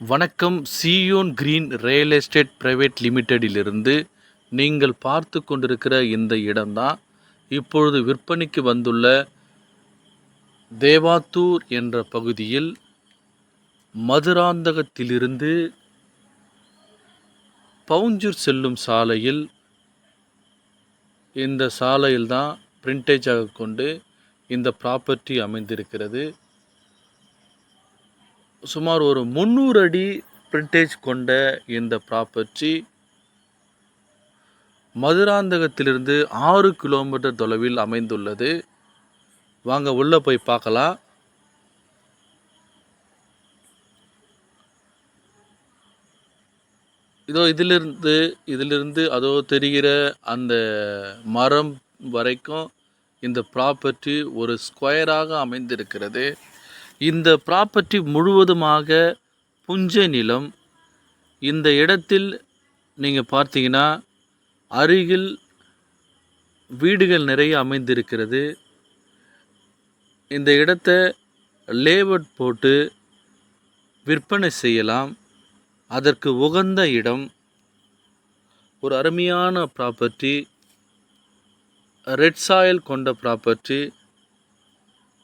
வணக்கம். Zion Green Real Estate Private லிமிடெடிலிருந்து நீங்கள் பார்த்து கொண்டிருக்கிற இந்த இடம்தான் இப்பொழுது விற்பனைக்கு வந்துள்ள தேவாத்தூர் என்ற பகுதியில் மதுராந்தகத்திலிருந்து பவுஞ்சூர் செல்லும் சாலையில், இந்த சாலையில்தான் பிரிண்டேஜாக கொண்டு இந்த ப்ராப்பர்ட்டி அமைந்திருக்கிறது. சுமார் ஒரு 300 அடி பிரிண்டேஜ் கொண்ட இந்த ப்ராப்பர்ட்டி மதுராந்தகத்திலிருந்து 6 கிலோமீட்டர் தொலைவில் அமைந்துள்ளது. வாங்க உள்ளே போய் பார்க்கலாம். இதோ இதிலிருந்து அதோ தெரிகிற அந்த மரம் வரைக்கும் இந்த ப்ராப்பர்ட்டி ஒரு ஸ்கொயராக அமைந்திருக்கிறது. இந்த ப்ராப்பர்ட்டி முழுவதுமாக புஞ்சை நிலம். இந்த இடத்தில் நீங்கள் பார்த்தீங்கன்னா அருகில் வீடுகள் நிறைய அமைந்திருக்கிறது. இந்த இடத்தை லேஅவுட் போட்டு விற்பனை செய்யலாம். அதற்கு உகந்த இடம். ஒரு அருமையான ப்ராப்பர்ட்டி, ரெட் சாயில் கொண்ட ப்ராப்பர்ட்டி.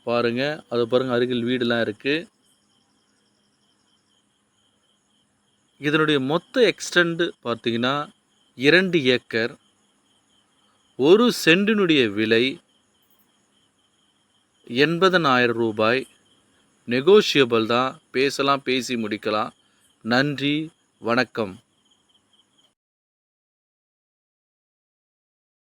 பாருங்கள், அது பாருங்கள், அருகில் வீடெலாம் இருக்குது. இதனுடைய மொத்த எக்ஸ்டெண்ட் பார்த்தீங்கன்னா 2 ஏக்கர். ஒரு சென்டினுடைய விலை 80,000 ரூபாய். நெகோஷியபிள் தான், பேசலாம், பேசி முடிக்கலாம். நன்றி, வணக்கம்.